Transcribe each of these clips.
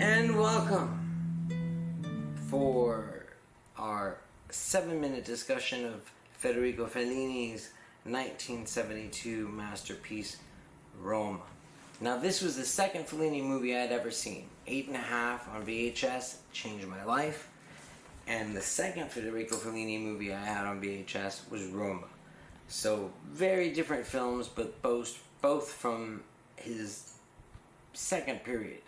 And welcome for our 7-minute discussion of Federico Fellini's 1972 masterpiece, Roma. Now, this was the second Fellini movie I had ever seen. 8.5 on VHS, changed my life. And the second Federico Fellini movie I had on VHS was Roma. So, very different films, but both from his second period.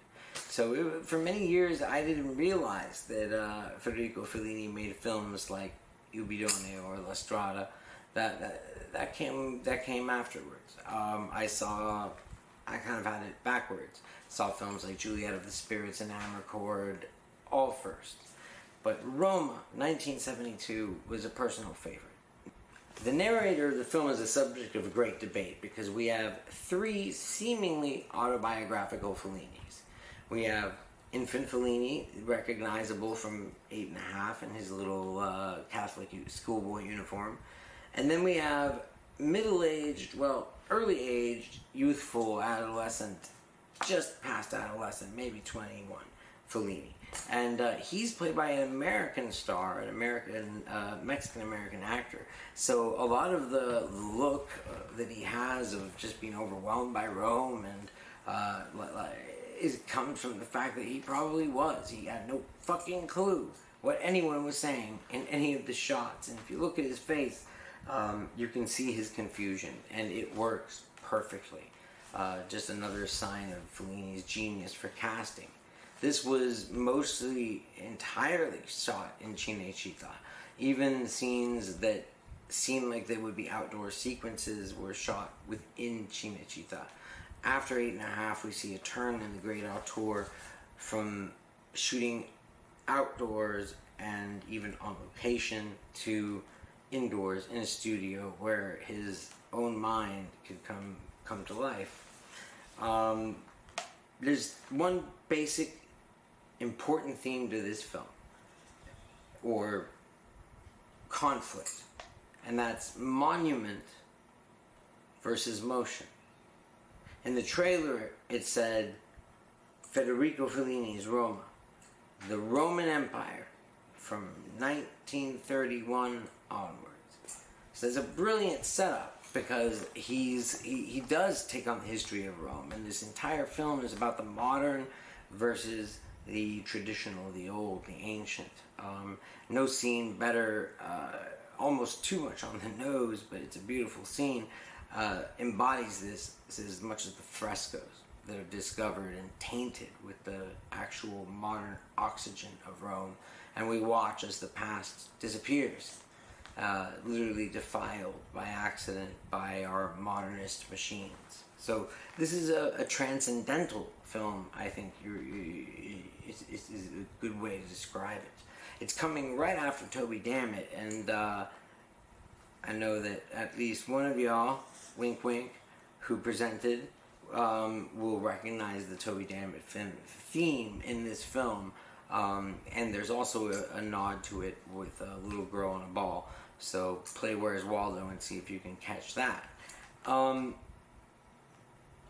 So, for many years, I didn't realize that Federico Fellini made films like Il Bidone or La Strada. That came afterwards. I kind of had it backwards. Saw films like Juliet of the Spirits and Amarcord all first. But Roma, 1972, was a personal favorite. The narrator of the film is a subject of a great debate because we have 3 seemingly autobiographical Fellinis. We have infant Fellini, recognizable from 8.5 in his little Catholic schoolboy uniform. And then we have middle-aged, early-aged, youthful, adolescent, just past adolescent, maybe 21, Fellini. And he's played by an American star, an Mexican-American actor. So a lot of the look that he has of just being overwhelmed by Rome and comes from the fact that he probably was. He had no fucking clue what anyone was saying in any of the shots. And if you look at his face, you can see his confusion, and it works perfectly. Just another sign of Fellini's genius for casting. This was mostly entirely shot in Cinecittà. Even scenes that seemed like they would be outdoor sequences were shot within Cinecittà. After 8.5, we see a turn in the great auteur from shooting outdoors and even on location to indoors in a studio where his own mind could come to life. There's one basic important theme to this film, or conflict, and that's monument versus motion. In the trailer, it said Federico Fellini's Roma, the Roman Empire from 1931 onwards. So there's a brilliant setup because he does take on the history of Rome, and this entire film is about the modern versus the traditional, the old, the ancient. No scene better, almost too much on the nose, but it's a beautiful scene. Embodies this as much as the frescoes that are discovered and tainted with the actual modern oxygen of Rome, and we watch as the past disappears, literally defiled by accident by our modernist machines. So this is a transcendental film, I think. It's a good way to describe it. It's coming right after Toby Dammit, and I know that at least one of y'all, wink wink, who presented will recognize the Toby Dammit theme in this film, and there's also a nod to it with a little girl on a ball. So play Where's Waldo and see if you can catch that.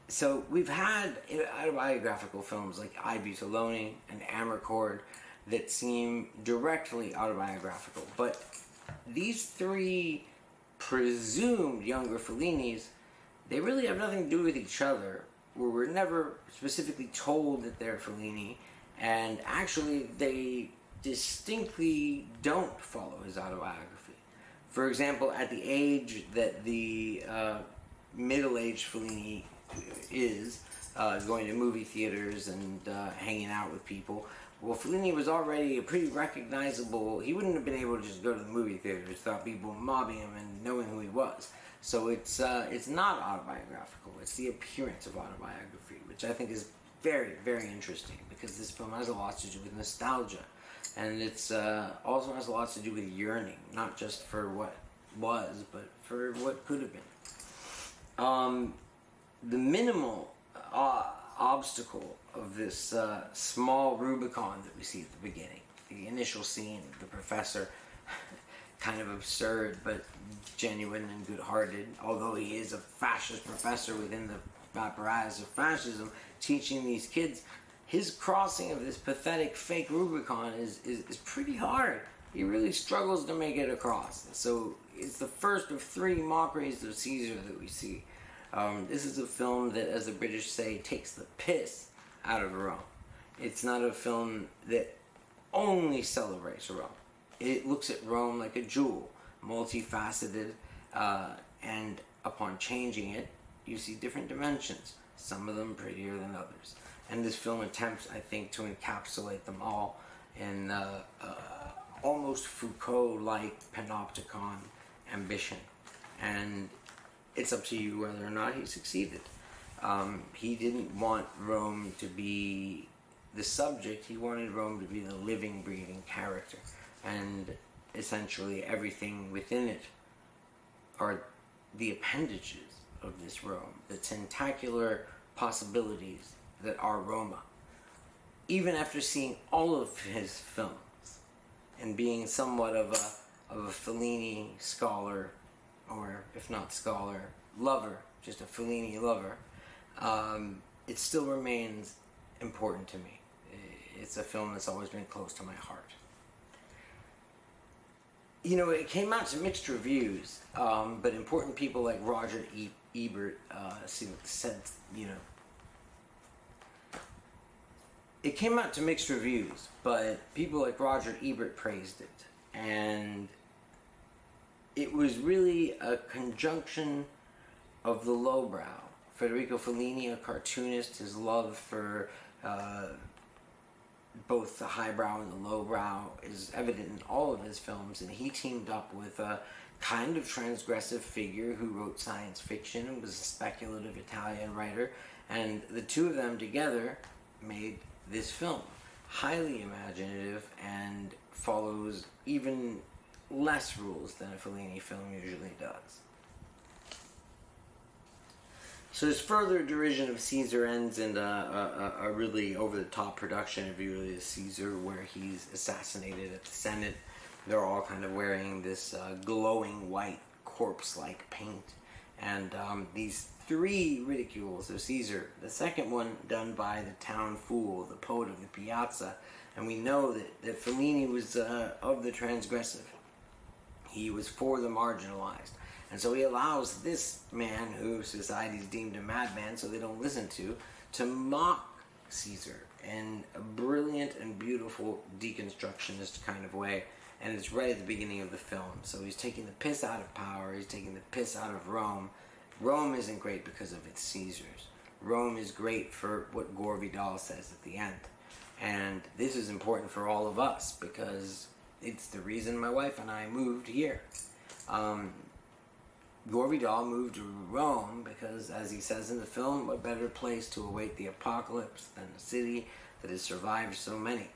So we've had autobiographical films like I Butoloni and Amarcord that seem directly autobiographical, but these 3 presumed younger Fellinis, they really have nothing to do with each other, where we're never specifically told that they're Fellini, and actually they distinctly don't follow his autobiography. For example, at the age that the middle-aged Fellini is, going to movie theaters and hanging out with people, well, Fellini was already a pretty recognizable. He wouldn't have been able to just go to the movie theaters without people mobbing him and knowing who he was. So it's not autobiographical. It's the appearance of autobiography, which I think is very, very interesting, because this film has a lot to do with nostalgia, and it's also has a lot to do with yearning, not just for what was, but for what could have been. The minimal obstacle of this small Rubicon that we see at the beginning, the initial scene, the professor, kind of absurd but genuine and good-hearted, although he is a fascist professor within the apparatus of fascism, teaching these kids, his crossing of this pathetic fake Rubicon is pretty hard. He really struggles to make it across. So it's the first of 3 mockeries of Caesar that we see. This is a film that, as the British say, takes the piss out of Rome. It's not a film that only celebrates Rome. It looks at Rome like a jewel, multifaceted, and upon changing it, you see different dimensions, some of them prettier than others. And this film attempts, I think, to encapsulate them all in almost Foucault-like panopticon ambition. And it's up to you whether or not he succeeded. He didn't want Rome to be the subject, he wanted Rome to be the living, breathing character. And essentially everything within it are the appendages of this Rome, the tentacular possibilities that are Roma. Even after seeing all of his films and being somewhat of a Fellini scholar, or if not scholar, lover, just a Fellini lover, it still remains important to me. It's a film that's always been close to my heart. You know, it came out to mixed reviews, but important people like Roger Ebert said, you know, it came out to mixed reviews, but people like Roger Ebert praised it. And it was really a conjunction of the lowbrow. Federico Fellini, a cartoonist, his love for both the highbrow and the lowbrow is evident in all of his films, and he teamed up with a kind of transgressive figure who wrote science fiction and was a speculative Italian writer, and the two of them together made this film. Highly imaginative and follows even less rules than a Fellini film usually does. So this further derision of Caesar ends in a really over-the-top production of Julius Caesar, where he's assassinated at the Senate. They're all kind of wearing this glowing white corpse-like paint. And these 3 ridicules of Caesar, the second one done by the town fool, the poet of the piazza, and we know that Fellini was of the transgressive. He was for the marginalized. And so he allows this man, who society's deemed a madman, so they don't listen to mock Caesar in a brilliant and beautiful deconstructionist kind of way. And it's right at the beginning of the film. So he's taking the piss out of power, he's taking the piss out of Rome. Rome isn't great because of its Caesars. Rome is great for what Gore Vidal says at the end. And this is important for all of us, because it's the reason my wife and I moved here. Gore Vidal moved to Rome because, as he says in the film, what better place to await the apocalypse than a city that has survived so many.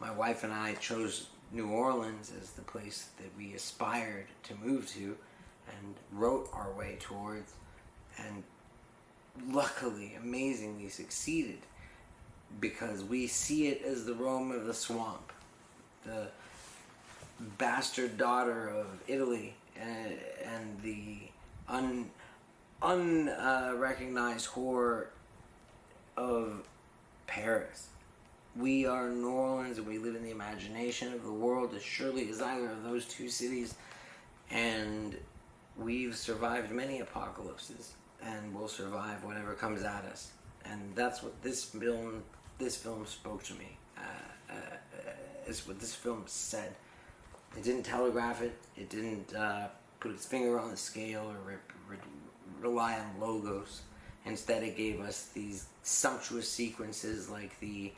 My wife and I chose New Orleans as the place that we aspired to move to and wrote our way towards, and luckily, amazingly succeeded, because we see it as the Rome of the swamp, the bastard daughter of Italy, and the unrecognized whore of Paris. We are New Orleans, and we live in the imagination of the world as surely as either of those 2 cities, and we've survived many apocalypses, and will survive whatever comes at us. And that's what this film spoke to me. It's what this film said. It didn't telegraph it. It didn't put its finger on the scale or rely on logos. Instead, it gave us these sumptuous sequences like the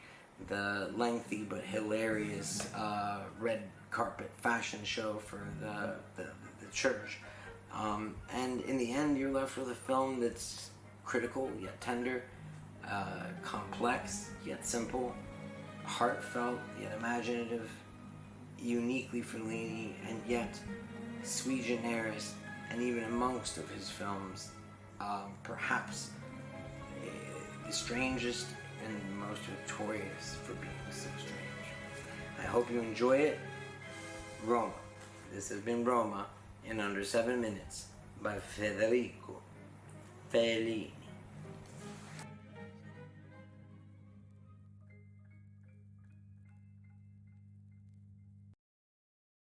lengthy but hilarious red carpet fashion show for the church. And in the end, you're left with a film that's critical yet tender, complex yet simple, heartfelt yet imaginative, uniquely Fellini, and yet sui generis, and even amongst of his films, perhaps the strangest and most notorious for being so strange. I hope you enjoy it. Roma. This has been Roma in under 7 minutes by Federico Fellini.